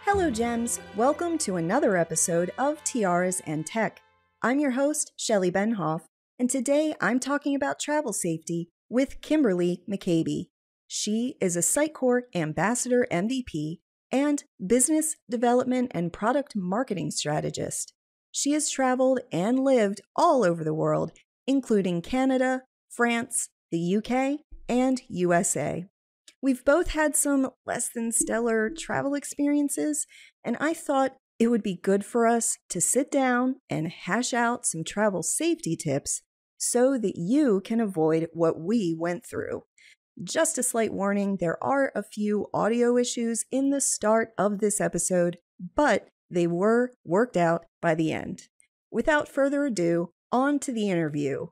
Hello, Gems. Welcome to another episode of Tiaras and Tech. I'm your host, Shelley Benhoff, and today I'm talking about travel safety with Kimberly McCabe. She is a Sitecore Ambassador MVP and Business Development and Product Marketing Strategist. She has traveled and lived all over the world, including Canada, France, the UK, and USA. We've both had some less than stellar travel experiences, and I thought it would be good for us to sit down and hash out some travel safety tips so that you can avoid what we went through. Just a slight warning, there are a few audio issues in the start of this episode, but they were worked out by the end. Without further ado, on to the interview.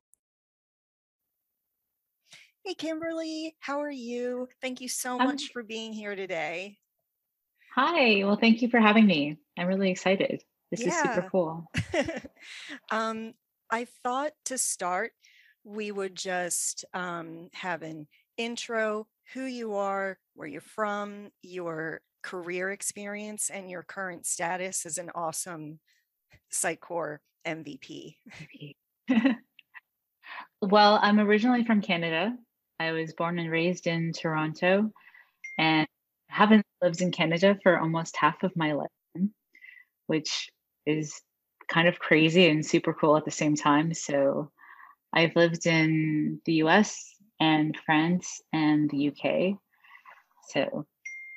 Hey, Kimberly, how are you? Thank you so much for being here today. Hi, well, thank you for having me. I'm really excited. This is super cool. I thought to start, we would just have an intro, who you are, where you're from, your career experience, and your current status as an awesome Sitecore MVP. Well, I'm originally from Canada. I was born and raised in Toronto and haven't lived in Canada for almost half of my life, which is kind of crazy and super cool at the same time. So I've lived in the US and France and the UK. So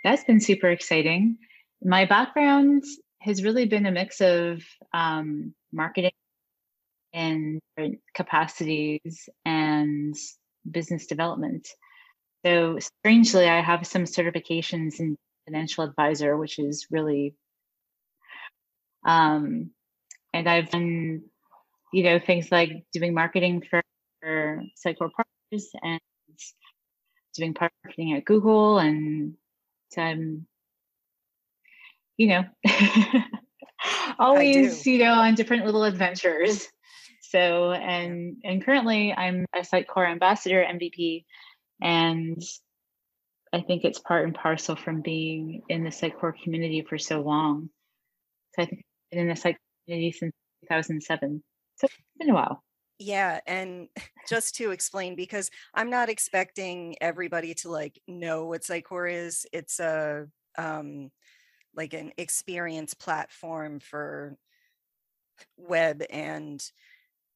that's been super exciting. My background has really been a mix of marketing in different capacities and business development. So strangely, I have some certifications in financial advisor, which is really, and I've done, things like doing marketing for Sitecore partners and doing marketing at Google, and always, on different little adventures. So, and currently I'm a Sitecore Ambassador MVP, and I think it's part and parcel from being in the Sitecore community for so long. So I think I've been in the Sitecore community since 2007. So it's been a while. Yeah, and just to explain, because I'm not expecting everybody to know what Sitecore is. It's a like an experience platform for web and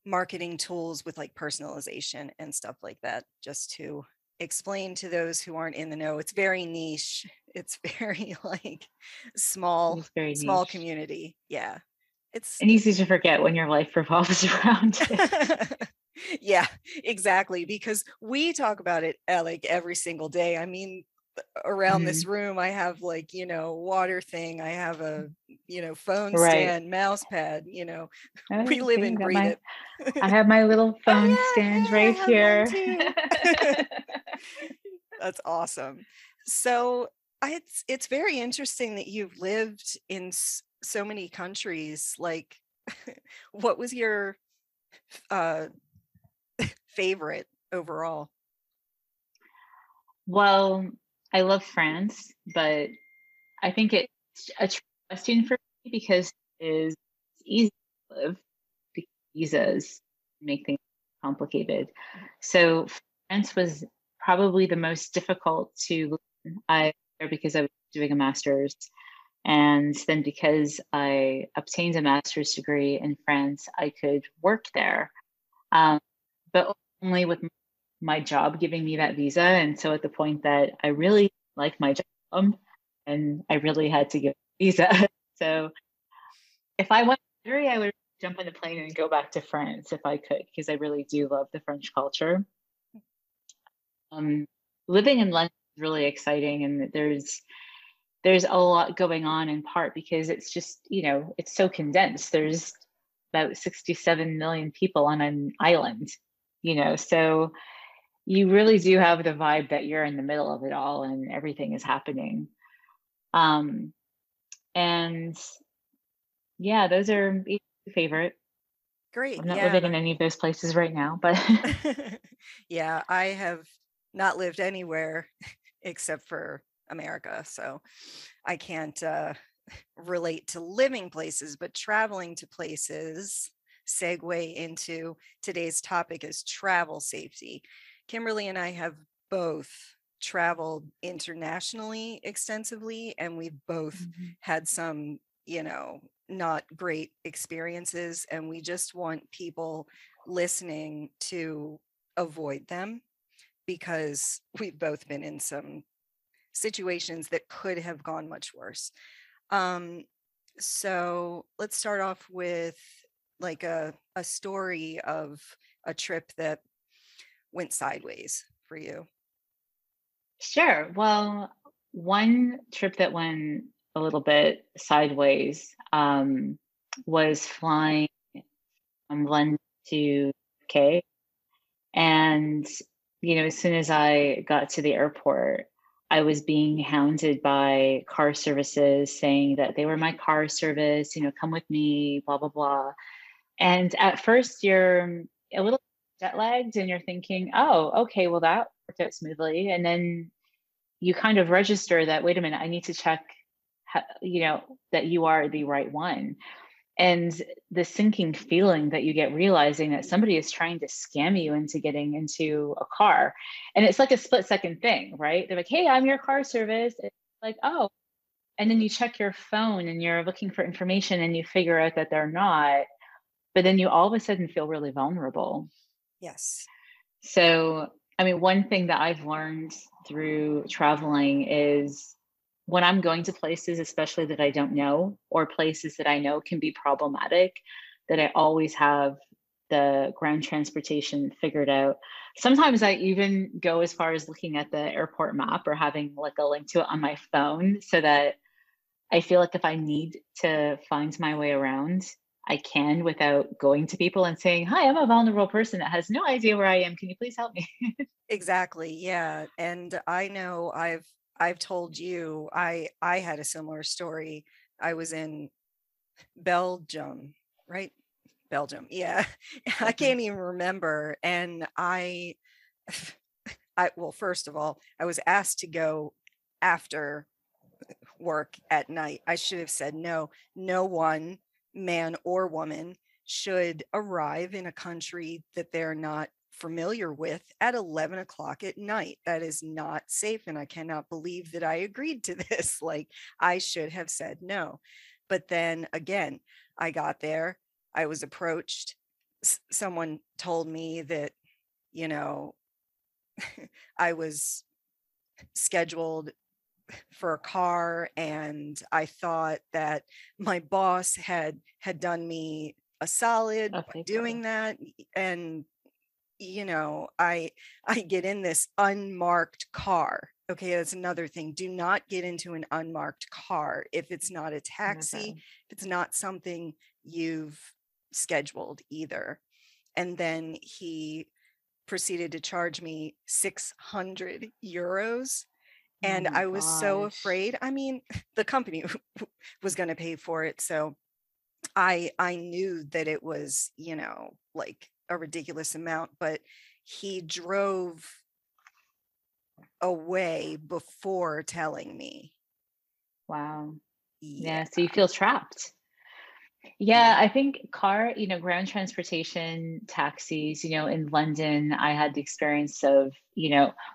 marketing tools with personalization and stuff like that, just to explain to those who aren't in the know. It's very niche. It's very small community. Yeah. It's easy to forget when your life revolves around it. Yeah, exactly. Because we talk about it every single day. I mean, around this room, I have water thing. I have a, phone stand, mouse pad, we live and breathe it. I have my little phone stand right here. That's awesome. So it's very interesting that you've lived in so many countries. What was your favorite overall? Well, I love France, but I think it's a question for me because it's easy to live because visas make things complicated. So France was probably the most difficult to live because I was doing a master's. And then because I obtained a master's degree in France, I could work there, but only with my job giving me that visa. And so at the point that I really liked my job and I really had to get a visa. So if I went to Italy, I would jump on a plane and go back to France if I could, because I really do love the French culture. Living in London is really exciting, and there's a lot going on, in part because it's just, it's so condensed. There's about 67 million people on an island, so you really do have the vibe that you're in the middle of it all and everything is happening. And yeah, those are my favorite. Great. I'm not living in any of those places right now, but yeah, I have not lived anywhere except for America, so I can't relate to living places, but traveling to places segue into today's topic is travel safety. Kimberly and I have both traveled internationally extensively, and we've both Mhm. had some, not great experiences, and we just want people listening to avoid them because we've both been in some situations that could have gone much worse. Um, so let's start off with like a story of a trip that went sideways for you. Sure. Well, one trip that went a little bit sideways was flying from London to UK. And, as soon as I got to the airport, I was being hounded by car services saying that they were my car service, come with me, blah, blah, blah. And at first, you're a little jet lagged and you're thinking, oh, okay, well, that worked out smoothly. And then you kind of register that, wait a minute, I need to check, that you are the right one. And the sinking feeling that you get realizing that somebody is trying to scam you into getting into a car. And it's like a split second thing, right? They're like, hey, I'm your car service. It's like, oh, and then you check your phone and you're looking for information and you figure out that they're not. But then you all of a sudden feel really vulnerable. Yes. So, I mean, one thing that I've learned through traveling is when I'm going to places, especially that I don't know, or places that I know can be problematic, that I always have the ground transportation figured out. Sometimes I even go as far as looking at the airport map or having like a link to it on my phone so that I feel like if I need to find my way around, I can without going to people and saying, "Hi, I'm a vulnerable person that has no idea where I am. Can you please help me?" Exactly. Yeah. And I know I've told you I had a similar story. I was in Belgium, right? Belgium. Yeah. I Belgium. can't even remember. And I well, first of all, I was asked to go after work at night. I should have said no. No one, man or woman, should arrive in a country that they're not familiar with at 11 o'clock at night. That is not safe. And I cannot believe that I agreed to this. Like, I should have said no. But then again, I got there, I was approached. Someone told me that, you know, I was scheduled for a car, and I thought that my boss had done me a solid by Okay, doing that. And I get in this unmarked car. Okay, that's another thing. Do not get into an unmarked car if it's not a taxi, never. if it's not something you've scheduled either. And then he proceeded to charge me 600 euros, Oh and my I was so gosh. afraid. I mean, the company was going to pay for it, so I knew that it was, like a ridiculous amount, but he drove away before telling me. Wow. Yeah, Yeah, so you feel trapped. Yeah, yeah. I think ground transportation, taxis, in London, I had the experience of,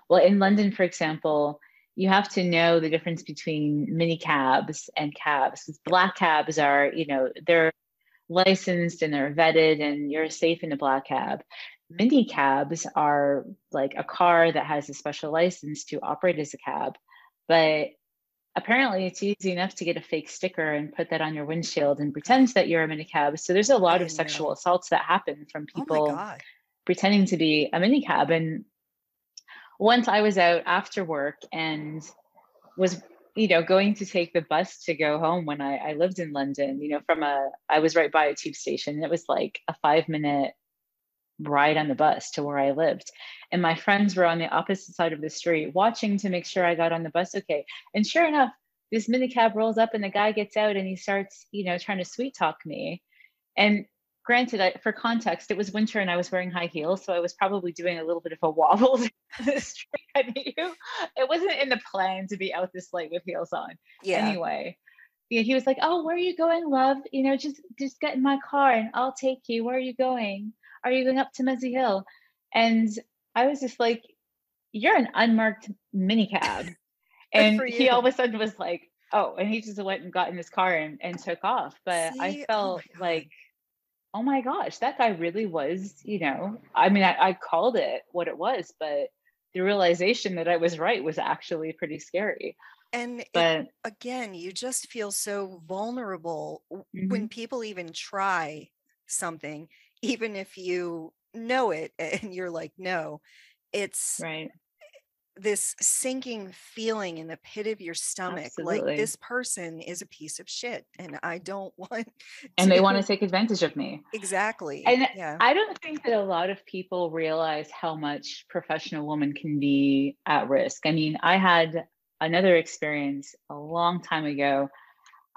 well, in London, for example, you have to know the difference between mini cabs and cabs. 'Cause Yep. black cabs are, they're licensed and they're vetted and you're safe in a black cab. Mini cabs are like a car that has a special license to operate as a cab, but apparently it's easy enough to get a fake sticker and put that on your windshield and pretend that you're a minicab. So there's a I lot of didn't sexual know. assaults that happen from Oh my people God. pretending to be a minicab. And once I was out after work and was going to take the bus to go home when I lived in London, I was right by a tube station, and it was like a 5 minute ride on the bus to where I lived. And my friends were on the opposite side of the street watching to make sure I got on the bus okay. And sure enough, this minicab rolls up and the guy gets out and he starts, trying to sweet talk me. And granted, for context, it was winter and I was wearing high heels, so I was probably doing a little bit of a wobble down the street. I knew it wasn't in the plan to be out this late with heels on. Yeah. Anyway, yeah, he was like, "Oh, where are you going, love? Just get in my car and I'll take you. Where are you going? Are you going up to Mezzy Hill?" And I was just like, "You're an unmarked minicab." Good And for he all you. of a sudden was like, "Oh," and he just went and got in his car and took off. But I See, oh felt my God. like, oh my gosh, that guy really was, I mean, I called it what it was, but the realization that I was right was actually pretty scary. And it, But again, you just feel so vulnerable when mhm, people even try something, even if you know it and you're like, no, it's right, this sinking feeling in the pit of your stomach, like absolutely. this person is a piece of shit and I don't want And they want to to. take advantage of me. Exactly. And Yeah. I don't think that a lot of people realize how much professional women can be at risk. I mean, I had another experience a long time ago.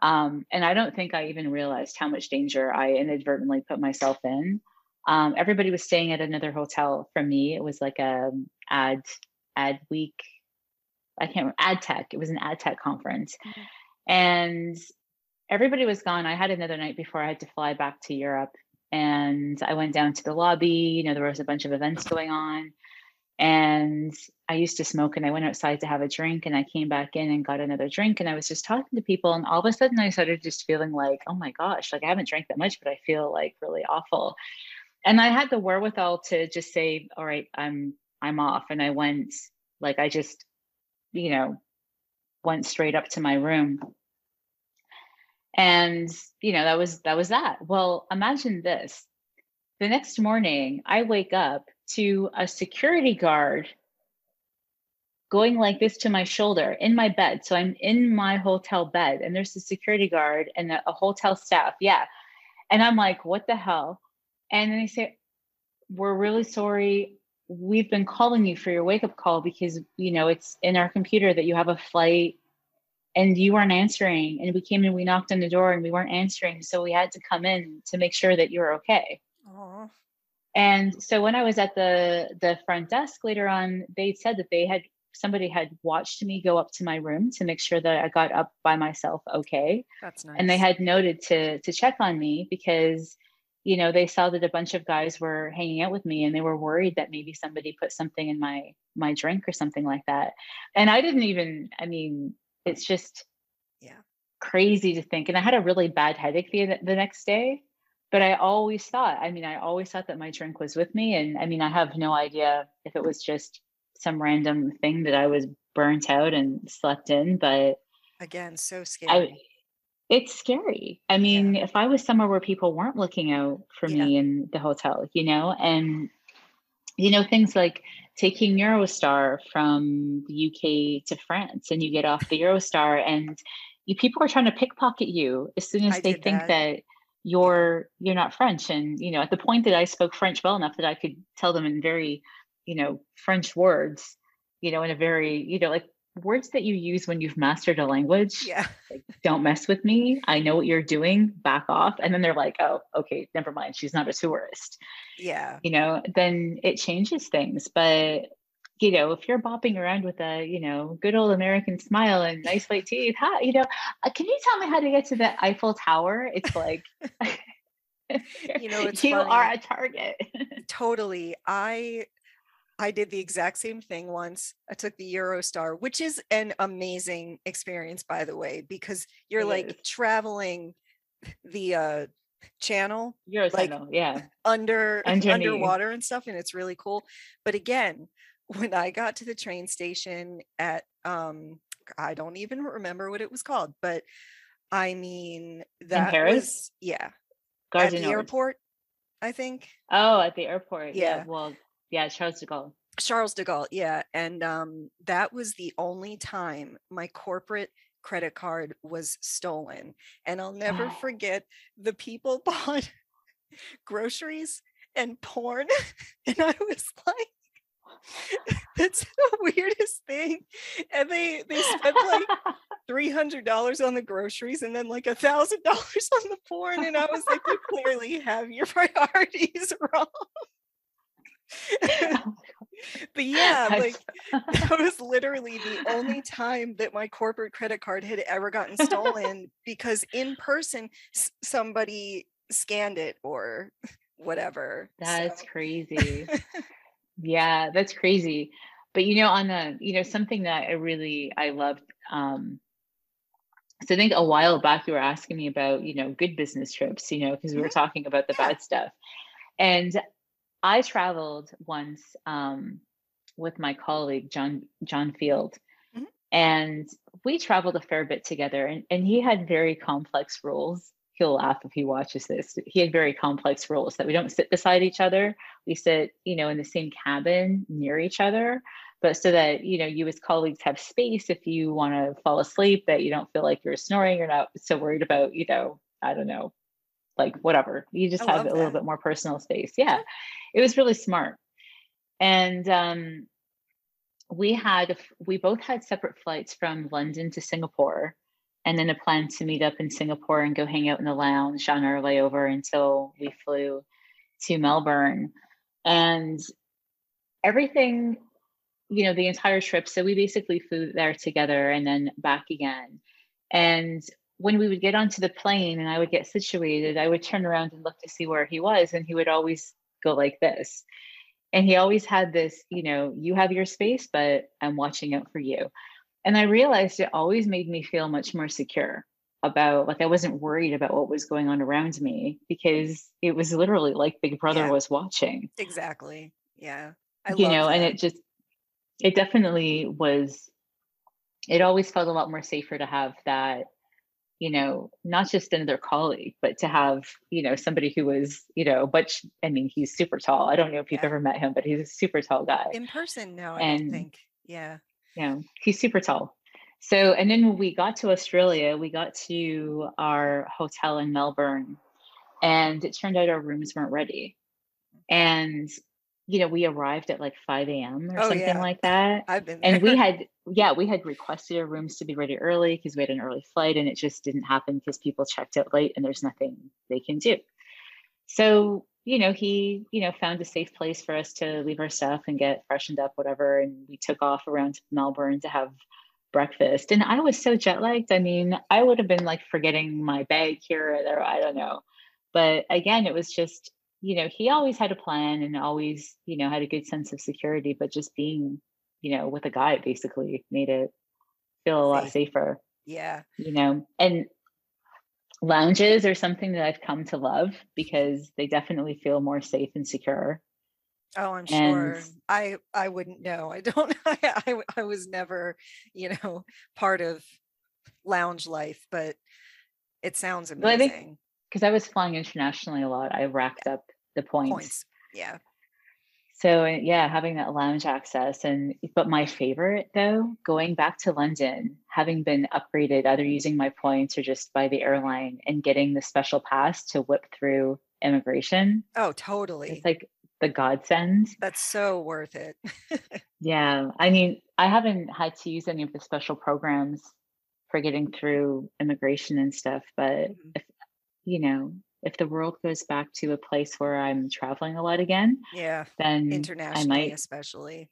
And I don't think I even realized how much danger I inadvertently put myself in. Everybody was staying at another hotel from me. It was like a ad week. I can't remember, ad tech. It was an ad tech conference. Mhm. And everybody was gone. I had another night before I had to fly back to Europe. And I went down to the lobby. There was a bunch of events going on. And I used to smoke, and I went outside to have a drink, and I came back in and got another drink. And I was just talking to people. And all of a sudden I started just feeling like, oh my gosh, like I haven't drank that much, but I feel like really awful. And I had the wherewithal to just say, all right, I'm off. And I went, like, I just, you know, went straight up to my room. And, that was that. Well, imagine this. The next morning, I wake up to a security guard going like this to my shoulder in my bed. So I'm in my hotel bed, and there's a security guard and a hotel staff. Yeah. And I'm like, what the hell? And then they say, we're really sorry. We've been calling you for your wake up call because, it's in our computer that you have a flight and you weren't answering. And we came in, we knocked on the door and we weren't answering. So we had to come in to make sure that you're okay. Aw. And so when I was at the front desk later on, they said that somebody had watched me go up to my room to make sure that I got up by myself okay. That's And they nice. had noted to check on me because they saw that a bunch of guys were hanging out with me, and they were worried that maybe somebody put something in my drink or something like that. And I didn't even, I mean, it's just Yeah. crazy to think. And I had a really bad headache the next day, but I always thought that my drink was with me. And I mean, I have no idea if it was just some random thing that I was burnt out and slept in, but Again, so I scary. it's scary. I Yeah. mean, if I was somewhere where people weren't looking out for Yeah. me in the hotel, and things like taking Eurostar from the UK to France, and you get off the Eurostar, and people are trying to pickpocket you as soon as I they did think that. that Yeah. you're not French. And at the point that I spoke French well enough that I could tell them in very, French words, in a very, like words that you use when you've mastered a language, Yeah. like, don't mess with me. I know what you're doing. Back off. And then they're like, oh, okay, never mind. She's not a tourist, Yeah. then it changes things. But, if you're bopping around with a, good old American smile and nice white teeth, hi, can you tell me how to get to the Eiffel Tower? It's like, It's you are funny. a target. Totally. I did the exact same thing once. I took the Eurostar, which is an amazing experience, by the way, because you're It like is. traveling the channel, like Eurotunnel, yeah. Underneath. underwater and stuff, and it's really cool. But again, when I got to the train station at I don't even remember what it was called, but I mean In that Paris? was, yeah, Gare at du the Nord. airport, I think. Oh, at the airport. Yeah. Yeah. Well, yeah, Charles de Gaulle. Charles de Gaulle, yeah. And that was the only time my corporate credit card was stolen. And I'll never forget, the people bought groceries and porn. And I was like, that's the weirdest thing. And they spent like $300 on the groceries and then like $1,000 on the porn. And I was like, you clearly have your priorities wrong. But yeah, That's like that was literally the only time that my corporate credit card had ever gotten stolen, because in person somebody scanned it or whatever. So that's crazy. Yeah, that's crazy. But on the, something that I loved, so I think a while back you were asking me about, good business trips, because we mhm, were talking about the yeah. bad stuff. And I traveled once with my colleague John Field, Mhm. and we traveled a fair bit together. And he had very complex rules. He'll laugh if he watches this. He had very complex rules that we don't sit beside each other. We sit, in the same cabin near each other, but so that you as colleagues have space if you want to fall asleep, that you don't feel like you're snoring. You're not so worried about, I don't know, like whatever. You I just have love a little that. bit more personal space. Yeah, Sure. it was really smart. And we both had separate flights from London to Singapore, and then a plan to meet up in Singapore and go hang out in the lounge on our layover until we flew to Melbourne. And everything, the entire trip. So we basically flew there together and then back again. And when we would get onto the plane and I would get situated, I would turn around and look to see where he was, and he would always go like this. And he always had this, you have your space, but I'm watching out for you. And I realized it always made me feel much more secure about, like, I wasn't worried about what was going on around me because it was literally like Big Brother Yeah, was watching, exactly. Yeah. I love and that. it definitely was, it always felt a lot more safer to have that, not just another colleague, but to have, somebody who was, but I mean, he's super tall. I don't know if you've Yeah. ever met him, but he's a super tall guy. In person, no, I don't And, think. Yeah. he's super tall. So, and then when we got to Australia, we got to our hotel in Melbourne, and it turned out our rooms weren't ready. And, we arrived at like 5 a.m. or Oh something yeah. like that. I've been And there. we had requested our rooms to be ready early because we had an early flight, and it just didn't happen because people checked out late and there's nothing they can do. So, he, found a safe place for us to leave our stuff and get freshened up, whatever. And we took off around to Melbourne to have breakfast. And I was so jet lagged. I mean, I would have been like forgetting my bag here or there. I don't know. But again, it was just, he always had a plan and always, had a good sense of security, but just being, with a guide basically made it feel a lot Safe. safer, Yeah. and lounges are something that I've come to love because they definitely feel more safe and secure. Oh, I'm And sure. I wouldn't know. I don't I was never, part of lounge life, but it sounds well, I think amazing. because I was flying internationally a lot, I Yeah. racked up the points. Points. Yeah. So yeah, having that lounge access. But my favorite though, going back to London, having been upgraded either using my points or just by the airline and getting the special pass to whip through immigration, Oh, it's totally. like the godsend. That's so worth it. Yeah. I mean, I haven't had to use any of the special programs for getting through immigration and stuff, but Mhm. you know, if the world goes back to a place where I'm traveling a lot again, Yeah. then I Internationally, might especially.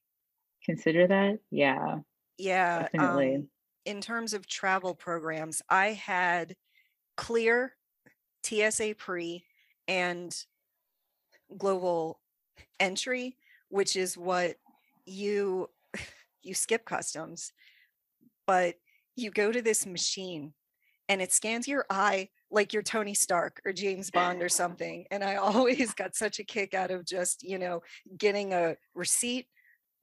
consider that. Yeah, Yeah. definitely. In terms of travel programs, I had Clear, TSA Pre, and Global Entry, which is what you you skip customs, but you go to this machine and it scans your eye like you're Tony Stark or James Bond or something. And I always got such a kick out of just, getting a receipt,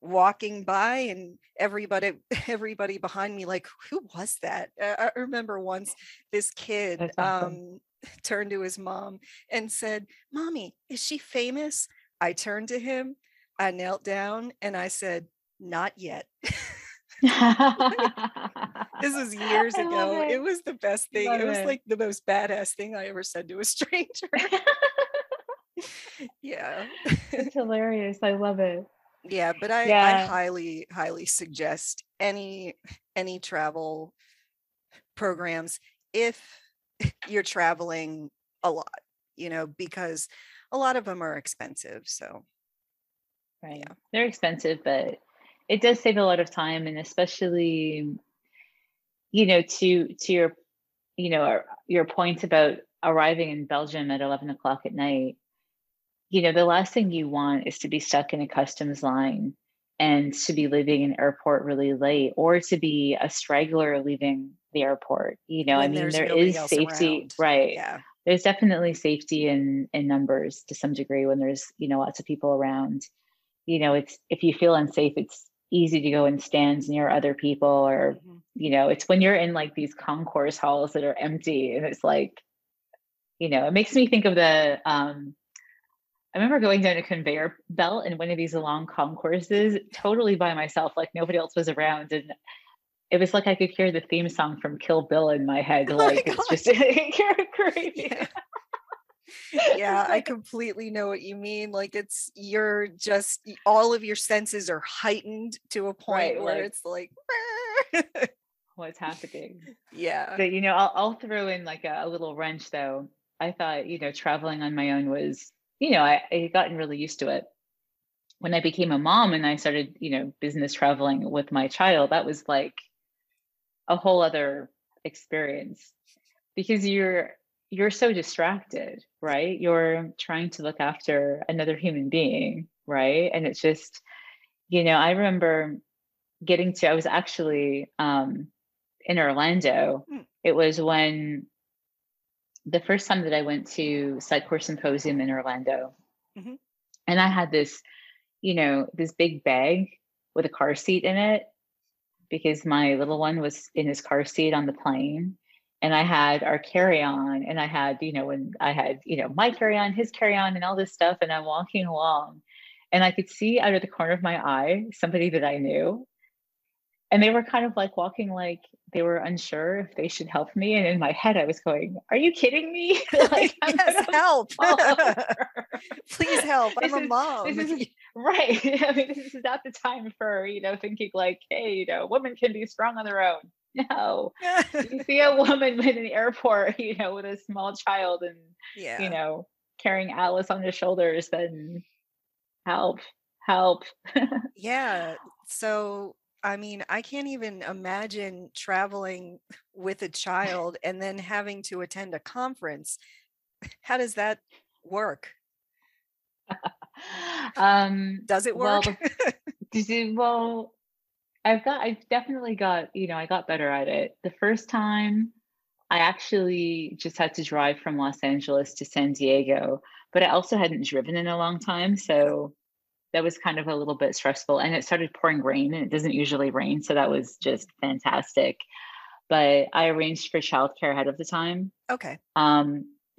walking by, and everybody behind me like, who was that? I remember once this kid That's awesome. turned to his mom and said, "Mommy, is she famous?" I turned to him, I knelt down, and I said, "Not yet." This was years I love ago. It it. was the best thing. Love It was it. like the most badass thing I ever said to a stranger. Yeah. That's hilarious. I love it. Yeah, but I Yeah. highly, highly suggest any travel programs if you're traveling a lot, because a lot of them are expensive. So Right. Yeah. They're expensive, but it does save a lot of time, and especially, to your point about arriving in Belgium at 11 o'clock at night. The last thing you want is to be stuck in a customs line and to be leaving an airport really late, or to be a straggler leaving the airport. I When mean, there's there nobody is else safety, around. right? Yeah. There's definitely safety in numbers to some degree when there's, lots of people around. It's, if you feel unsafe, it's easy to go and stand near other people, or, Mhm. it's when you're in like these concourse halls that are empty, and it's like, it makes me think of I remember going down a conveyor belt in one of these long concourses totally by myself, like nobody else was around. And it was like I could hear the theme song from Kill Bill in my head. Oh my Like it's God. just crazy. Yeah. Yeah, It's I like, completely know what you mean. Like you're just all of your senses are heightened to a point right, where like it's like what's happening? yeah. But I'll throw in like a little wrench though. I thought, traveling on my own was, I had gotten really used to it. When I became a mom and I started, business traveling with my child, that was like a whole other experience, because you're so distracted, right? You're trying to look after another human being, right? And it's just, I remember I was actually in Orlando. Mm, It was when the first time that I went to Sitecore Symposium in Orlando, mhm. and I had this big bag with a car seat in it, because my little one was in his car seat on the plane. And I had our carry-on, and I had, my carry-on, his carry-on, and all this stuff. And I'm walking along, and I could see out of the corner of my eye somebody that I knew. And they were kind of like walking like they were unsure if they should help me. And in my head, I was going, "Are you kidding me? Like I'm Yes, gonna help. fall over." Please help. I'm this a is this mom. is right. I mean, this is not the time for, thinking like, hey, women can be strong on their own. No. You see a woman in an airport, with a small child, and, you Yeah. know, carrying Alice on his shoulders, then help, help. Yeah. So, I mean, I can't even imagine traveling with a child and then having to attend a conference. How does that work? Does it Well, work? well, I've definitely got, I got better at it. The first time I actually just had to drive from Los Angeles to San Diego, but I also hadn't driven in a long time. So that was kind of a little bit stressful. And it started pouring rain, and it doesn't usually rain. So that was just fantastic. But I arranged for childcare ahead of the time. Okay.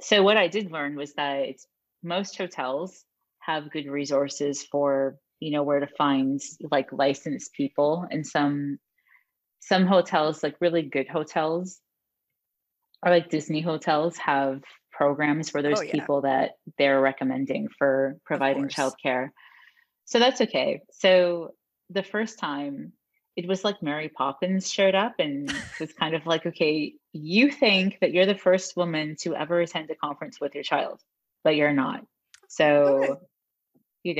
So what I did learn was that most hotels have good resources for, where to find like licensed people. And some hotels, like really good hotels, or like Disney hotels, have programs where Oh, there's yeah, people that they're recommending for of providing course. childcare. So that's okay. So the first time, it was like Mary Poppins showed up and was kind of like, okay, you think that you're the first woman to ever attend a conference with your child, but you're not. Okay. So, you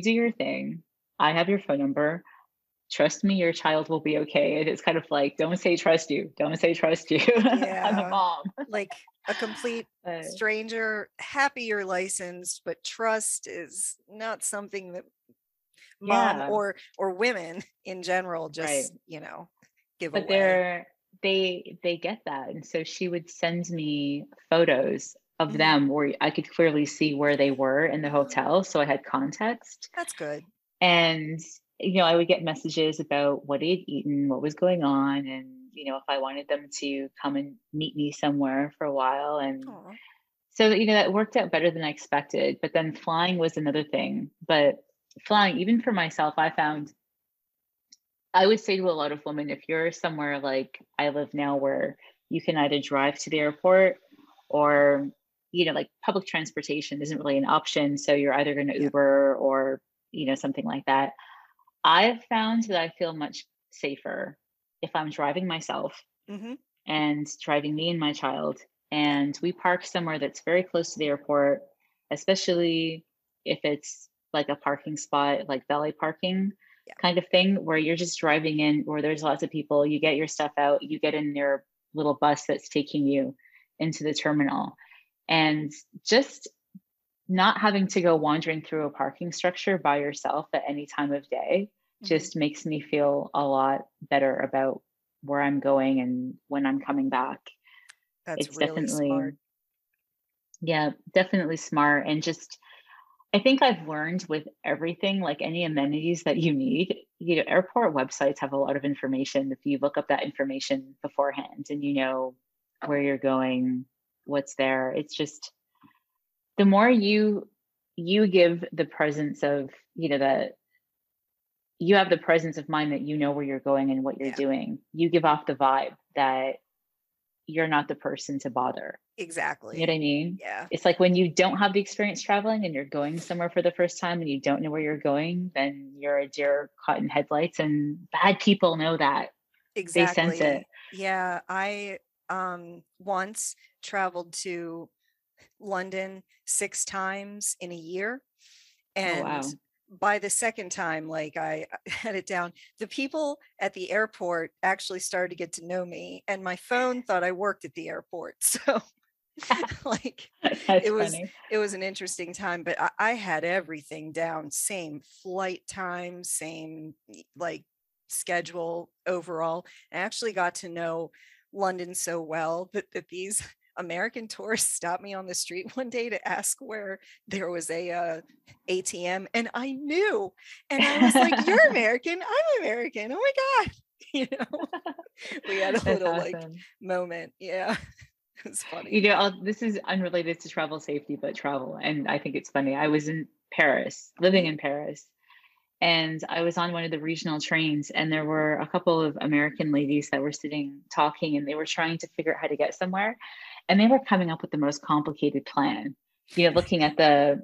do your thing. I have your phone number. Trust me, your child will be okay. And it's kind of like, don't say trust you. Don't say trust you. I'm a Yeah. mom. Like a complete Uh, stranger, happy you're licensed, but trust is not something that mom yeah, or women in general right. just, give But away. they get that. And so she would send me photos of Mhm. them where I could clearly see where they were in the Oh, hotel. So I had context. that's good. And, I would get messages about what he'd eaten, what was going on, and, if I wanted them to come and meet me somewhere for a while. And Aw. so, that worked out better than I expected. But then flying was another thing. But flying, even for myself, I would say to a lot of women, if you're somewhere like I live now, where you can either drive to the airport, or, like public transportation isn't really an option. So you're either going to Yeah. Uber or, something like that. I've found that I feel much safer if I'm driving myself Mhm. and driving me and my child, and we park somewhere that's very close to the airport, especially if it's like a parking spot, like valet parking Yeah. kind of thing, where you're just driving in, where there's lots of people, you get your stuff out, you get in your little bus that's taking you into the terminal. And just not having to go wandering through a parking structure by yourself at any time of day just makes me feel a lot better about where I'm going and when I'm coming back. That's It's really definitely, smart. yeah, definitely smart. And just, I think I've learned with everything, like any amenities that you need, airport websites have a lot of information. If you look up that information beforehand and you know where you're going, what's there, it's just, the more you give the presence of, that you have the presence of mind that you know where you're going and what you're Yeah, doing, you give off the vibe that you're not the person to bother. You know exactly. what I mean? Yeah, It's like when you don't have the experience traveling and you're going somewhere for the first time and you don't know where you're going, then you're a deer caught in headlights, and bad people know that. They sense it. exactly. Yeah, I once traveled to London 6 times in a year, Oh and wow. by the second time, like, I had it down. The people at the airport actually started to get to know me, and my phone thought I worked at the airport. So, like, That's it was funny. it was an interesting time, but I had everything down, same flight time, same like schedule overall. I actually got to know London so well that these American tourists stopped me on the street one day to ask where there was a ATM, and I knew, and I was like, "You're American, I'm American. Oh my God." You know, we had a That's little like awesome. moment. Yeah, it was funny. This is unrelated to travel safety, but travel. And I think it's funny. I was in Paris, living Mhm. in Paris, and I was on one of the regional trains, and there were a couple of American ladies that were sitting talking, and they were trying to figure out how to get somewhere. And they were coming up with the most complicated plan. Looking at the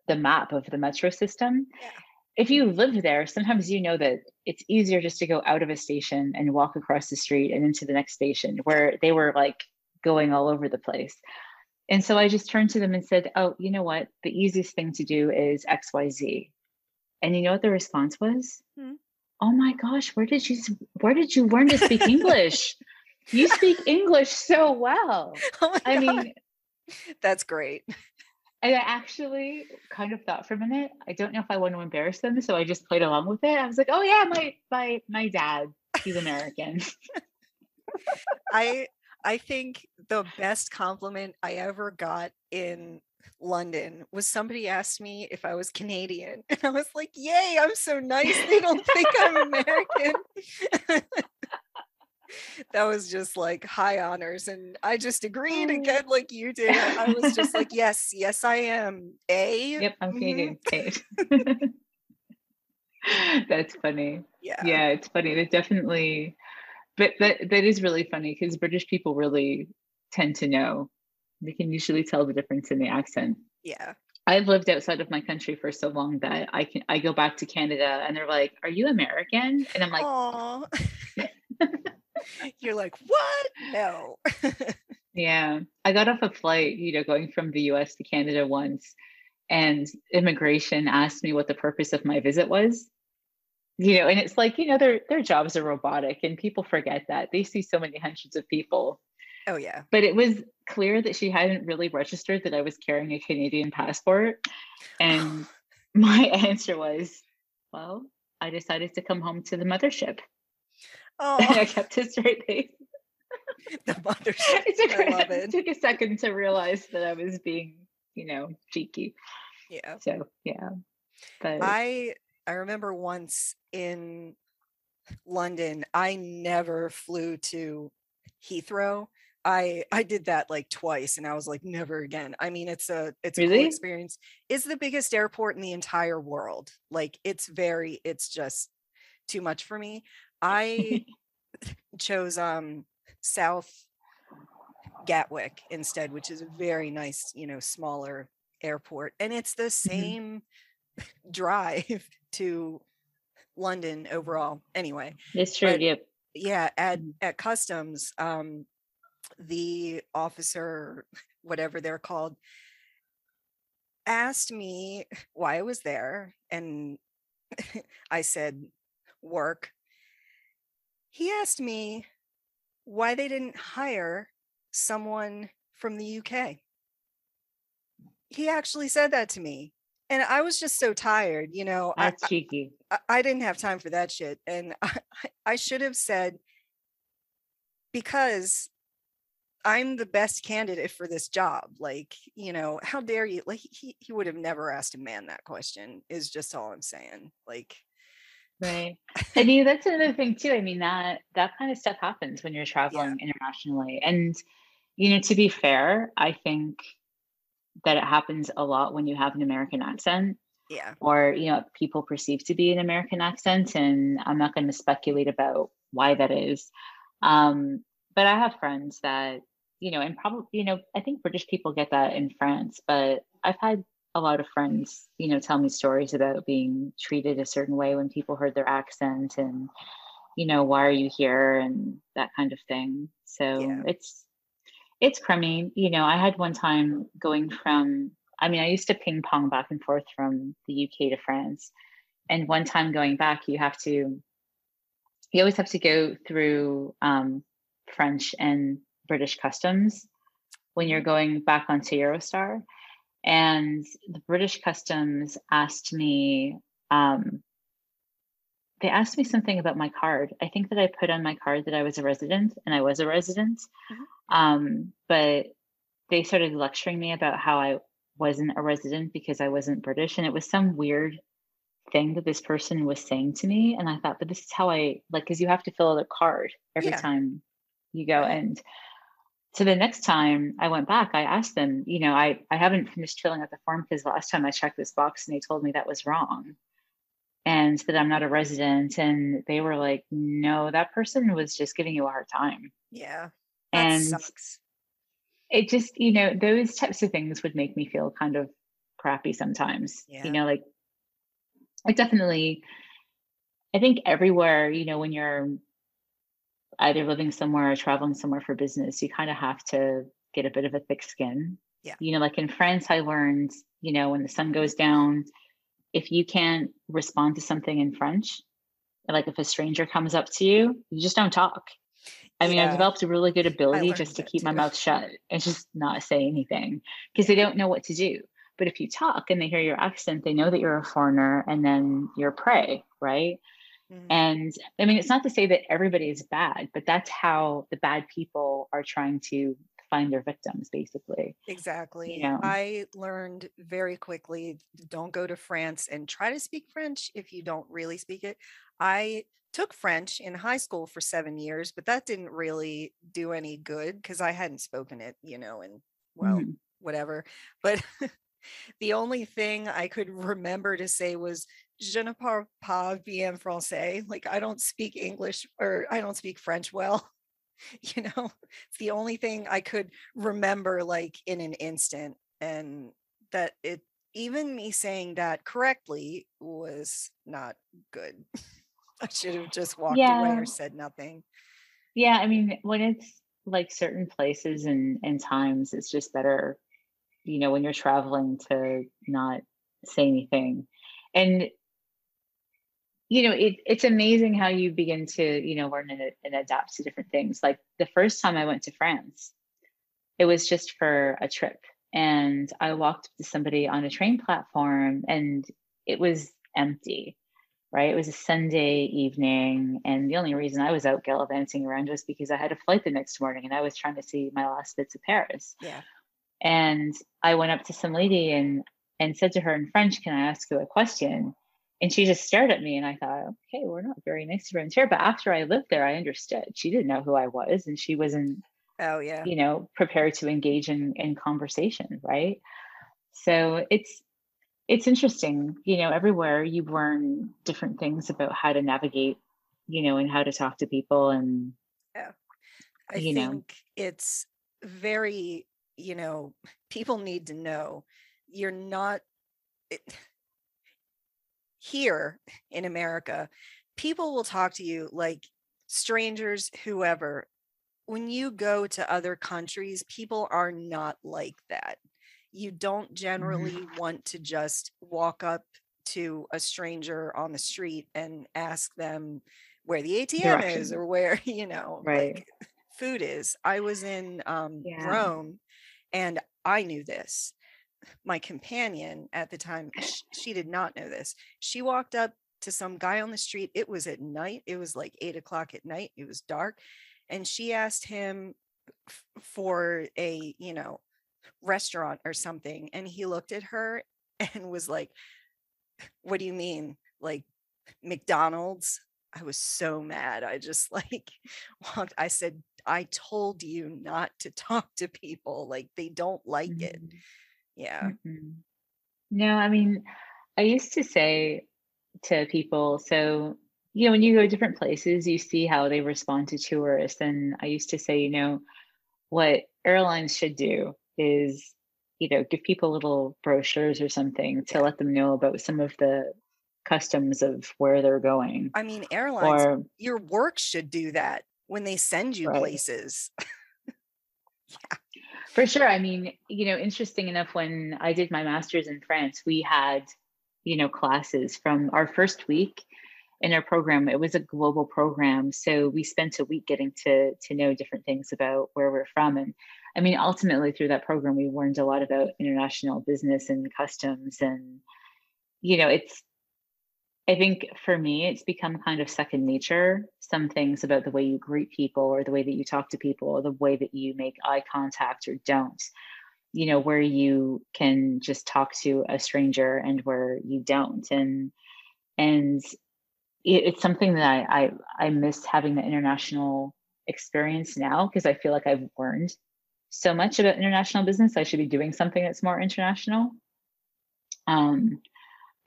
map of the metro system. Yeah. If you live there, sometimes you know that it's easier just to go out of a station and walk across the street and into the next station, Yep. where they were like going all over the place. And so I just turned to them and said, "Oh, you know what? The easiest thing to do is XYZ." And you know what the response was? Mhm. "Oh my gosh, where did you learn to speak English? You speak English so well." Oh my I God. mean, That's great. I actually kind of thought for a minute, I don't know if I want to embarrass them, so I just played along with it. I was like, "Oh yeah, my dad, he's American." I I think the best compliment I ever got in London was somebody asked me if I was Canadian. And I was like, "Yay, I'm so nice. They don't think I'm American." That was just like high honors. And I just agreed Oh. again, like you did. I was just like, "Yes, yes, I am. A." Yep, I'm Mhm. Canadian. Hey. That's funny. Yeah. Yeah, it's funny. That definitely, but that is really funny because British people really tend to know. They can usually tell the difference in the accent. Yeah. I've lived outside of my country for so long that I go back to Canada and they're like, "Are you American?" And I'm like, Oh, you're like, "What? No." "Yeah." I got off a flight, going from the US to Canada once, and immigration asked me what the purpose of my visit was. And it's like, their jobs are robotic and people forget that. They see so many hundreds of people. Oh yeah. But it was clear that she hadn't really registered that I was carrying a Canadian passport. And my answer was, well, I decided to come home to the mothership. And Oh, I kept a straight face. the mothership. I love It it. took a second to realize that I was being, cheeky. Yeah. So yeah. But I remember once in London, I never flew to Heathrow. I did that like twice and I was like, never again. I mean, it's a cool really? experience. It's the biggest airport in the entire world. Like it's just too much for me. I chose South Gatwick instead, which is a very nice, smaller airport. And it's the Mhm. same drive to London overall. Anyway, It's true. but Yep. yeah, at Mhm. at customs, the officer, whatever they're called, asked me why I was there, and I said work. He asked me why they didn't hire someone from the UK. He actually said that to me. And I was just so tired, That's cheeky. I didn't have time for that shit. And I should have said, because I'm the best candidate for this job. Like, how dare you? Like, he would have never asked a man that question, is just all I'm saying. Like, Right. That's another thing too. I mean, that kind of stuff happens when you're yeah, traveling internationally. And, to be fair, I think that it happens a lot when you have an American accent yeah, or, people perceive to be an American accent. And I'm not going to speculate about why that is. But I have friends that, and probably, I think British people get that in France, but I've had a lot of friends, tell me stories about being treated a certain way when people heard their accent and, why are you here and that kind of thing. So yeah. it's crummy. I had one time going from, I used to ping pong back and forth from the UK to France. And one time going back, you always have to go through French and British customs when you're Mhm. going back onto Eurostar. And the British customs um, they asked me something about my card. I think that I put on my card that I was a resident, and I was a resident. Mhm. But they started lecturing me about how I wasn't a resident because I wasn't British. And it was some weird thing that this person was saying to me. And I thought, but this is how I like, because you have to fill out a card every Yeah, time you go. right. And so the next time I went back, I asked them, I haven't finished filling out the form because last time I checked this box and they told me that was wrong and that I'm not a resident. And they were like, no, that person was just giving you a hard time. Yeah, that And sucks. it just, those types of things would make me feel kind of crappy sometimes, Yeah, like it definitely, I think everywhere, when you're either living somewhere or traveling somewhere for business, you kind of have to get a bit of a thick skin. yeah, Like in France, I learned, when the sun goes down, if you can't respond to something in French, like if a stranger comes up to you, you just don't talk. I yeah. developed a really good I ability learned just to that keep my too. mouth shut and just not say anything because they Yeah. don't know what to do. But if you talk and they hear your accent, they know that you're a foreigner and then you're prey, right? Mhm. And it's not to say that everybody is bad, but that's how the bad people are trying to find their victims, basically. You Exactly. know, I learned very quickly, don't go to France and try to speak French if you don't really speak it. I took French in high school for 7 years, but that didn't really do any good because I hadn't spoken it, and well, Mhm. whatever. But the only thing I could remember to say was "Je ne parle pas bien français." Like, I don't speak English, or I don't speak French well. It's the only thing I could remember, like, in an instant. And that it, even me saying that correctly was not good. I should have just walked away Yeah, or said nothing. yeah. When it's like certain places and times, it's just better, when you're traveling to not say anything. And it's amazing how you begin to, learn and adapt to different things. Like the first time I went to France, it was just for a trip. And I walked up to somebody on a train platform and it was empty, right? It was a Sunday evening. And the only reason I was out gallivanting around was because I had a flight the next morning and I was trying to see my last bits of Paris. Yeah. And I went up to some lady and said to her in French, "Can I ask you a question?" And she just stared at me, and I thought, okay, we're not very nice to her here. But after I lived there, I understood. She didn't know who I was, and she wasn't, Oh, yeah. prepared to engage in conversation, right? So it's interesting. Everywhere you learn different things about how to navigate, and how to talk to people, and Yeah. I you know, think it's very, you know, people need to know you're not it, here in America. People will talk to you like strangers, whoever. When you go to other countries, people are not like that. You don't generally want to just walk up to a stranger on the street and ask them where the ATM is Directions. or where, you know, Right. like food is. I was in Yeah. Rome and I knew this. My companion at the time, she did not know this. She walked up to some guy on the street. It was at night. It was like 8 o'clock at night. It was dark. And she asked him for a, you know, restaurant or something. And he looked at her and was like, what do you mean? Like McDonald's? I was so mad. I just like walked. I said, I told you not to talk to people. Like they don't like it. Mhm. Yeah. Mhm. No, I mean, I used to say to people, so, when you go to different places, you see how they respond to tourists. And I used to say, what airlines should do is, give people little brochures or something to Yeah. let them know about some of the customs of where they're going. I mean, airlines, Or, your work should do that when they send you right. places. For sure. I mean, interesting enough, when I did my master's in France, we had, classes from our first week in our program. It was a global program. So we spent a week getting to know different things about where we're from. And I mean, ultimately through that program, we learned a lot about international business and customs. And, it's, I think for me, it's become kind of second nature. Some things about the way you greet people or the way that you talk to people or the way that you make eye contact or don't, where you can just talk to a stranger and where you don't. And it's something that I miss having the international experience now, because I feel like I've learned so much about international business. I should be doing something that's more international.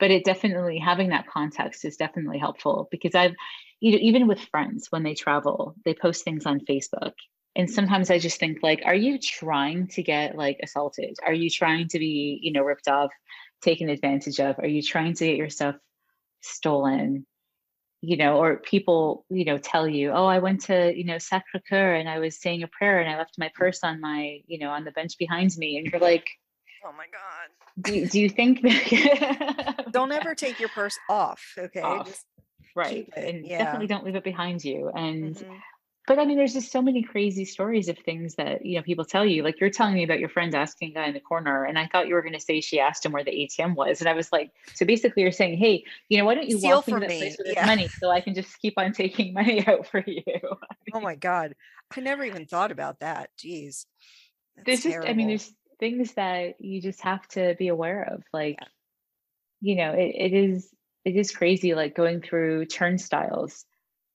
But it definitely, having that context is definitely helpful, because I've, even with friends, when they travel, they post things on Facebook. And sometimes I just think, like, are you trying to get like assaulted? Are you trying to be, ripped off, taken advantage of? Are you trying to get your stuff stolen? Or people, tell you, oh, I went to, Sacre Coeur and I was saying a prayer and I left my purse on my, on the bench behind me. And you're like, Oh my God. do you think that Don't yeah, ever take your purse off. Okay. off? Just Right. keep it. And Yeah. definitely don't leave it behind you. And, Hmm. but I mean, there's just so many crazy stories of things that, people tell you. Like, you're telling me about your friend asking a guy in the corner, and I thought you were going to say she asked him where the ATM was. And I was like, so basically you're saying, hey, why don't you Steal walk me to from that place me. where there's Yeah. money so I can just keep on taking money out for you? Oh my God. I never even thought about that. Jeez. That's There's just, I mean, terrible. there's things that you just have to be aware of. Like, Yeah. it is crazy, like going through turnstiles.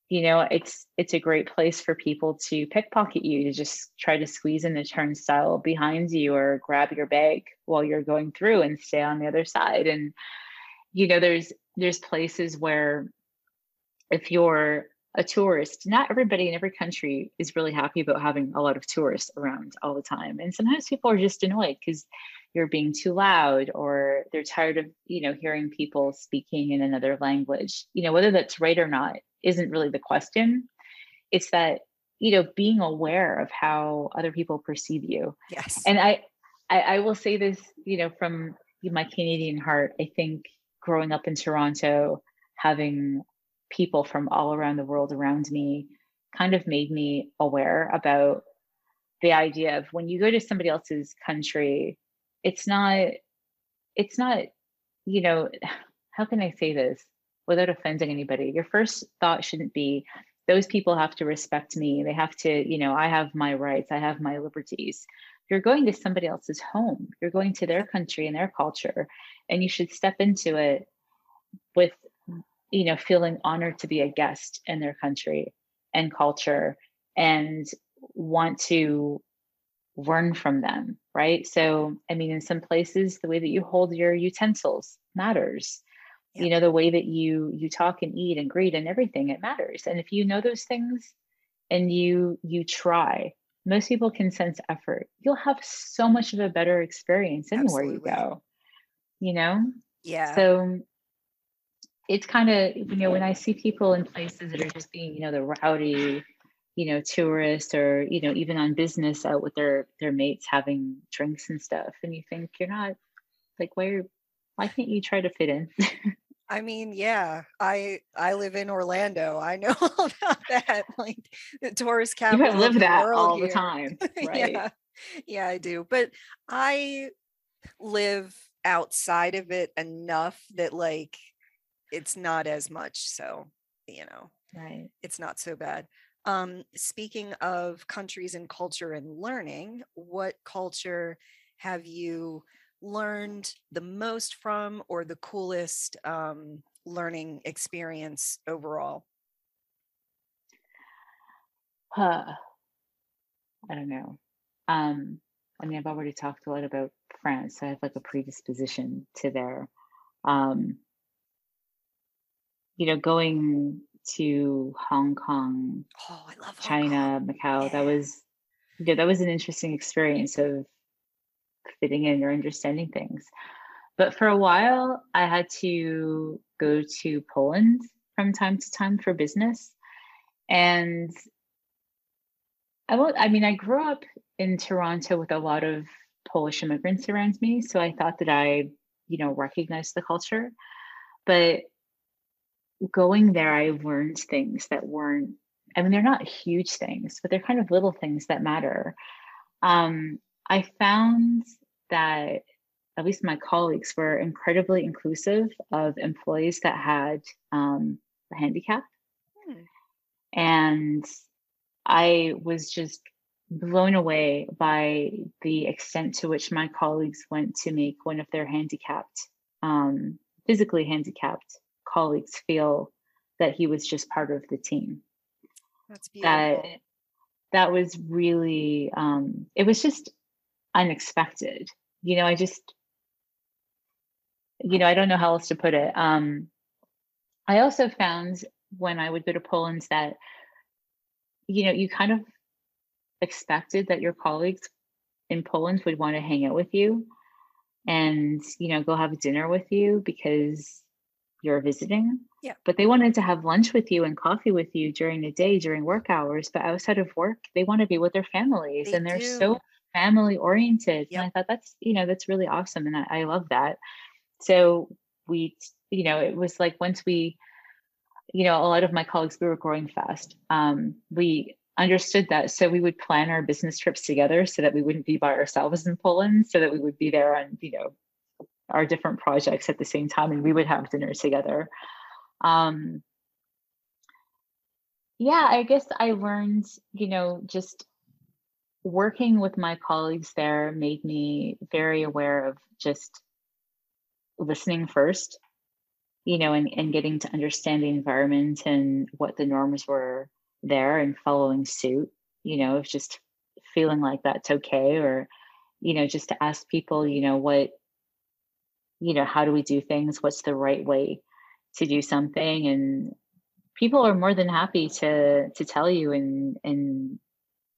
It's a great place for people to pickpocket you, to just try to squeeze in the turnstile behind you or grab your bag while you're going through and stay on the other side. And, there's places where, if you're a tourist, not everybody in every country is really happy about having a lot of tourists around all the time. And sometimes people are just annoyed because you're being too loud, or they're tired of, hearing people speaking in another language. Whether that's right or not isn't really the question. It's that, being aware of how other people perceive you. Yes. And I will say this, from my Canadian heart, I think growing up in Toronto, having people from all around the world around me kind of made me aware about the idea of, when you go to somebody else's country, it's not, it's not, you know, how can I say this without offending anybody? Your first thought shouldn't be, those people have to respect me. They have to, I have my rights, I have my liberties. You're going to somebody else's home, you're going to their country and their culture, and you should step into it with, feeling honored to be a guest in their country and culture, and want to learn from them, right? So, I mean, in some places, the way that you hold your utensils matters. Yeah. The way that you talk and eat and greet and everything, it matters. And if you know those things and you try, most people can sense effort. You'll have so much of a better experience anywhere you Absolutely. go, you know? Yeah. So it's kind of, when I see people in places that are just being, the rowdy, tourists or, even on business out with their mates having drinks and stuff. And you think you're not like, why can't you try to fit in? I mean, yeah, I live in Orlando. I know all about that, like the tourist You have capital of lived the that world all the here. time, right? Yeah, I do. But I live outside of it enough that like it's not as much. So, Right. it's not so bad. Speaking of countries and culture and learning, what culture have you learned the most from, or the coolest learning experience overall? I don't know. I mean, I've already talked a lot about France. So I have like a predisposition to there. Um, going to Hong Kong, Oh, I love Hong Kong. China, Macau, Yeah. that was an interesting experience of fitting in or understanding things. But for a while, I had to go to Poland from time to time for business. And I grew up in Toronto with a lot of Polish immigrants around me. So I thought that I, recognized the culture. But going there, I learned things that weren't, they're not huge things, but they're kind of little things that matter. I found that at least my colleagues were incredibly inclusive of employees that had a handicap. Hmm. And I was just blown away by the extent to which my colleagues went to make one of their physically handicapped colleagues feel that he was just part of the team. That's beautiful. That was really, it was just unexpected. I just, I don't know how else to put it. I also found when I would go to Poland that, you kind of expected that your colleagues in Poland would want to hang out with you and, go have dinner with you because you're visiting. Yeah. But they wanted to have lunch with you and coffee with you during the day, during work hours. But outside of work, they want to be with their families, and they're so family oriented. Yep. And I thought that's really awesome. And I love that. So we, it was like once we, a lot of my colleagues, we were growing fast. We understood that. So we would plan our business trips together so that we wouldn't be by ourselves in Poland, so that we would be there on, our different projects at the same time, and we would have dinner together. Yeah, I guess I learned, just working with my colleagues there made me very aware of just listening first, and getting to understand the environment and what the norms were there and following suit, of just feeling like that's okay, or, just to ask people, what, how do we do things? What's the right way to do something? And people are more than happy to tell you and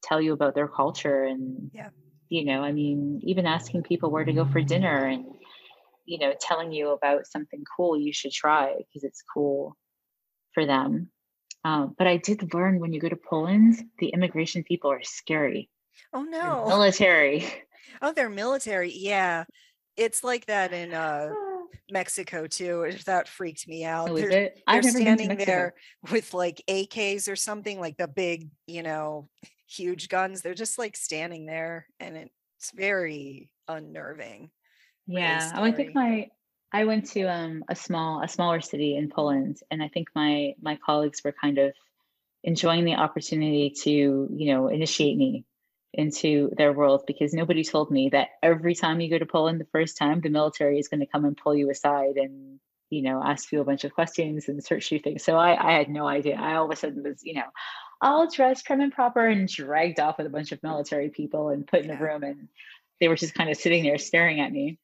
tell you about their culture. And, yeah. Even asking people where to go for dinner and, telling you about something cool you should try because it's cool for them. But I did learn when you go to Poland, the immigration people are scary. Oh, no. They're military. Oh, they're military. Yeah. It's like that in Mexico too. That freaked me out. Oh, they're I've never been to standing Mexico. there with like AKs or something, like the big, huge guns. They're just like standing there, and it's very unnerving. Yeah, Really I think I went to a smaller city in Poland, and I think my colleagues were kind of enjoying the opportunity to, initiate me into their world, because nobody told me that every time you go to Poland the first time, the military is going to come and pull you aside and, ask you a bunch of questions and search you things. So I had no idea. I all of a sudden was, all dressed prim and proper and dragged off with a bunch of military people and put in a room, and they were just kind of sitting there staring at me.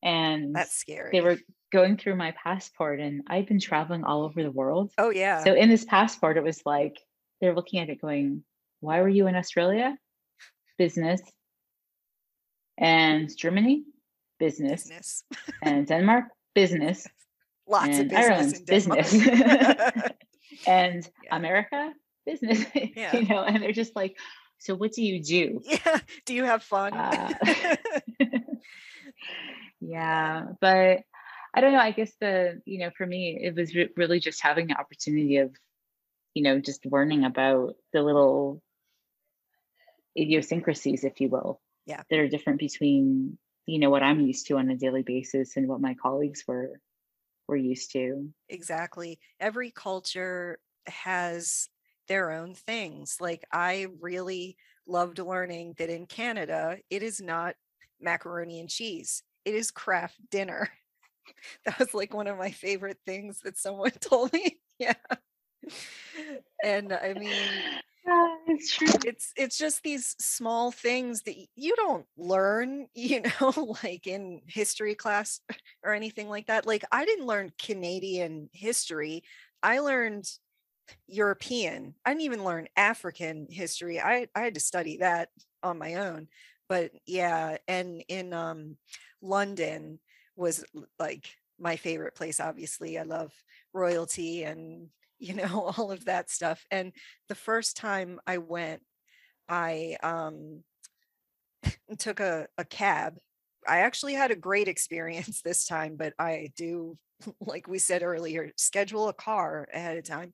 And that's scary. They were going through my passport, and I've been traveling all over the world. Oh, yeah. So in this passport, it was like, they're looking at it going, why were you in Australia? Business. And Germany? Business. And Denmark? Business. Lots and of business Ireland, in Denmark. business. And America? business, Yeah. and they're just like, so what do you do? Yeah. Do you have fun? Uh, Yeah. yeah, but I don't know. I guess for me, it was really just having the opportunity of, just learning about the little idiosyncrasies, if you will, Yeah. that are different between, what I'm used to on a daily basis and what my colleagues were used to. Exactly. Every culture has their own things. Like, I really loved learning that in Canada, it is not macaroni and cheese, it is craft dinner. That was like one of my favorite things that someone told me. Yeah. And I mean, It's true. it's just these small things that you don't learn, like in history class or anything like that. Like, I didn't learn Canadian history. I learned European. I didn't even learn African history. I had to study that on my own. But yeah, and in London was like my favorite place. Obviously, I love royalty and all of that stuff. And the first time I went, I took a cab. I actually had a great experience this time, but I do, like we said earlier, schedule a car ahead of time.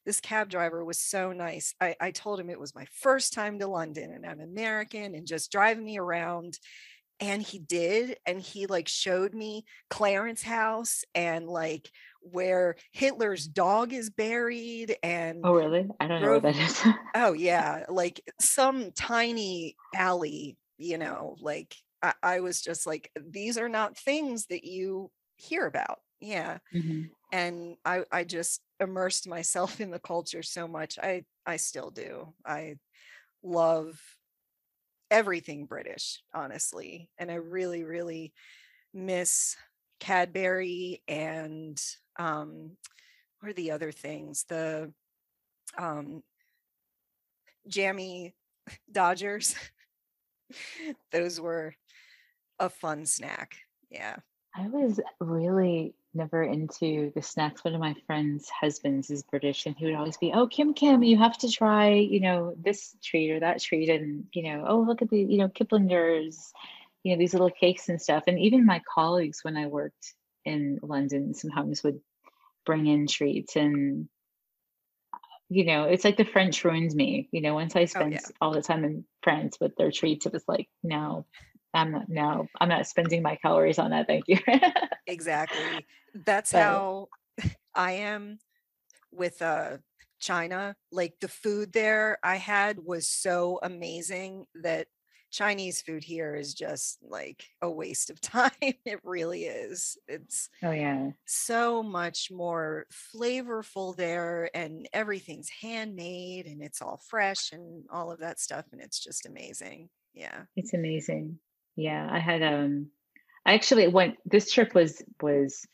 This cab driver was so nice. I told him it was my first time to London and I'm American and just driving me around. And he did. And he like showed me Clarence House and like where Hitler's dog is buried and Oh, really? I don't know what drove. that is. Oh yeah, like some tiny alley, like I was just like, these are not things that you hear about. Yeah. Mhm. And I just immersed myself in the culture so much. I still do. I love everything British, honestly. And I really, really miss Cadbury and what are the other things? The um jammy Dodgers. Those were a fun snack. Yeah. I was really never into the snacks. One of my friends' husbands is British, and he would always be, "Oh, Kim, you have to try, this treat or that treat," and "Oh, look at the, Kiplingers, these little cakes and stuff." And even my colleagues, when I worked in London, sometimes would bring in treats, and it's like the French ruins me. Once I Oh spent yeah, all the time in France with their treats, it was like, no, I'm not spending my calories on that. Thank you. exactly. That's But how I am with China. Like, the food there I had was so amazing that Chinese food here is just like a waste of time. It really is. It's oh yeah, so much more flavorful there, and everything's handmade and it's all fresh and all of that stuff, and it's just amazing. Yeah. it's amazing. Yeah, I actually went. This trip was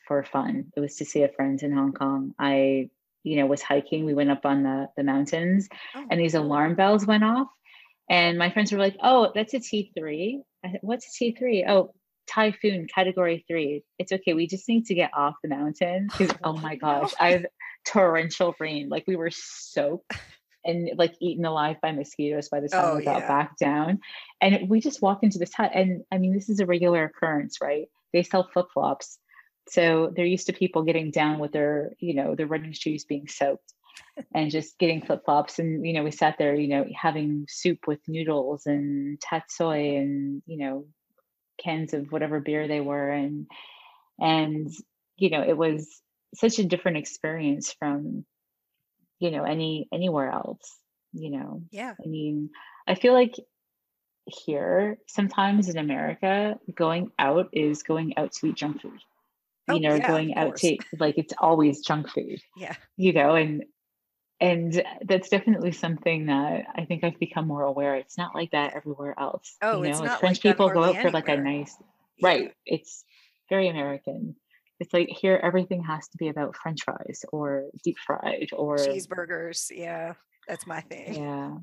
for fun. It was to see a friend in Hong Kong. I, was hiking. We went up on the mountains, Oh, and these cool. alarm bells went off, and my friends were like, "Oh, that's a T3." I said, "What's a T3?" "Oh, typhoon category 3. It's okay. We just need to get off the mountain because oh Oh my no. gosh, I have torrential rain. Like we were soaked and like eaten alive by mosquitoes by the time Oh we got yeah. back down. And we just walked into this hut. And I mean, this is a regular occurrence, right? They sell flip flops. So they're used to people getting down with their running shoes being soaked and just getting flip flops. And, we sat there, having soup with noodles and tatsoi and, cans of whatever beer they were. And, it was such a different experience from anywhere else, you know. Yeah. I mean, I feel like here, sometimes in America, going out is going out to eat junk food, Oh yeah, of going out course. to like it's always junk food, Yeah. and that's definitely something that I think I've become more aware. It's not like that everywhere else, Oh, it's like not French like that people go hardly out for like a anywhere. nice, Yeah. right. It's very American. It's like here everything has to be about French fries or deep fried or Cheeseburgers. Yeah. That's my thing. yeah,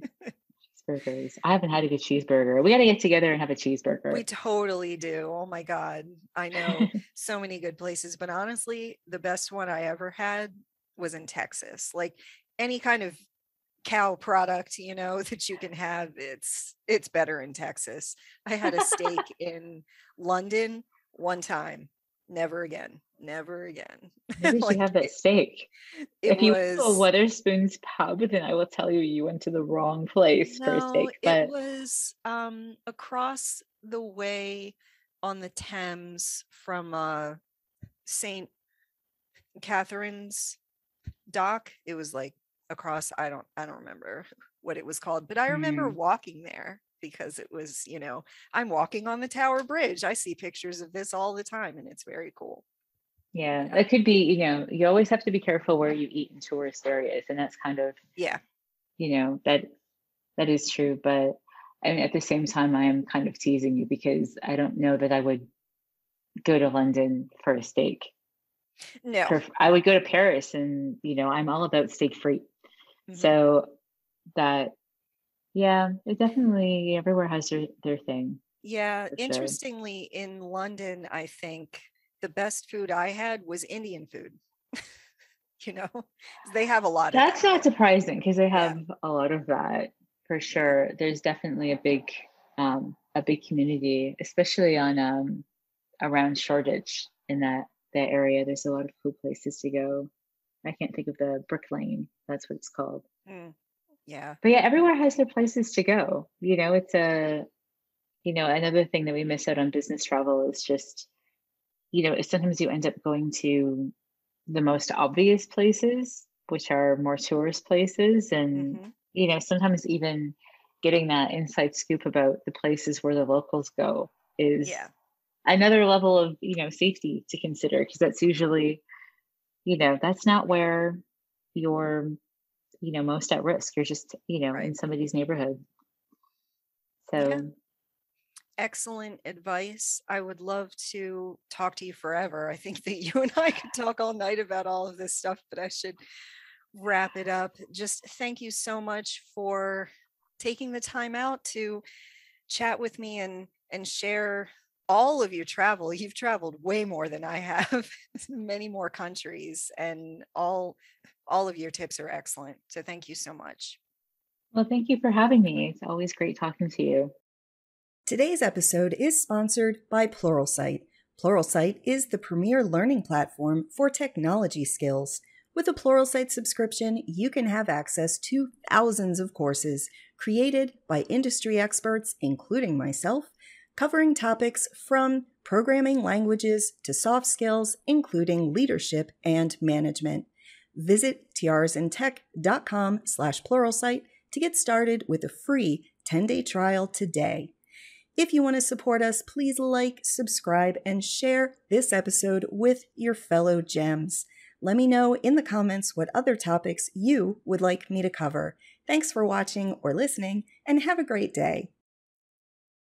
cheeseburgers. I haven't had a good cheeseburger. We got to get together and have a cheeseburger. We totally do. Oh my God. I know so many good places, but honestly, the best one I ever had was in Texas. Like, any kind of cow product, that you can have. It's better in Texas. I had a steak in London one time. Never again. Never again. Where did you Like have that steak? it If you went to a was Weatherspoon's pub, then I will tell you went to the wrong place for a no, steak. it But was across the way on the Thames from St. Catherine's dock. It was like across, I don't remember what it was called, but I remember hmm, walking there because it was, I'm walking on the Tower Bridge. I see pictures of this all the time and it's very cool. yeah, Yeah. that could be, you always have to be careful where you eat in tourist areas. And that's kind of, Yeah. that is true. But I mean, at the same time, I am kind of teasing you because I don't know that I would go to London for a steak. No. I would go to Paris and, I'm all about steak free. Mhm. So that, yeah, it definitely, everywhere has their thing Yeah. for sure. Interestingly, in London, I think the best food I had was Indian food. you know, they have a lot of That's that. not surprising because they Yeah. have a lot of that for Yeah. sure. There's definitely a big community, especially on around Shoreditch in that area. There's a lot of cool places to go. I can't think of the Brick Lane. That's what it's called. Mm. Yeah. But yeah, everywhere has their places to go. It's another thing that we miss out on business travel is just, sometimes you end up going to the most obvious places, which are more tourist places. And, Hmm. sometimes even getting that inside scoop about the places where the locals go is Yeah. another level of, safety to consider because that's usually, that's not where you're, most at risk. You're just, Right. in somebody's neighborhood. Yeah. So Excellent advice. I would love to talk to you forever. I think that you and I could talk all night about all of this stuff, but I should wrap it up. Just thank you so much for taking the time out to chat with me and share all of your travel. You've traveled way more than I have, many more countries, and all of your tips are excellent. So thank you so much. well, thank you for having me. It's always great talking to you. Today's episode is sponsored by Pluralsight. Pluralsight is the premier learning platform for technology skills. With a Pluralsight subscription, you can have access to thousands of courses created by industry experts, including myself, covering topics from programming languages to soft skills, including leadership and management. Visit tiarasandtech.com/pluralsight to get started with a free 10-day trial today. If you want to support us, please like, subscribe, and share this episode with your fellow gems. Let me know in the comments what other topics you would like me to cover. Thanks for watching or listening, and have a great day.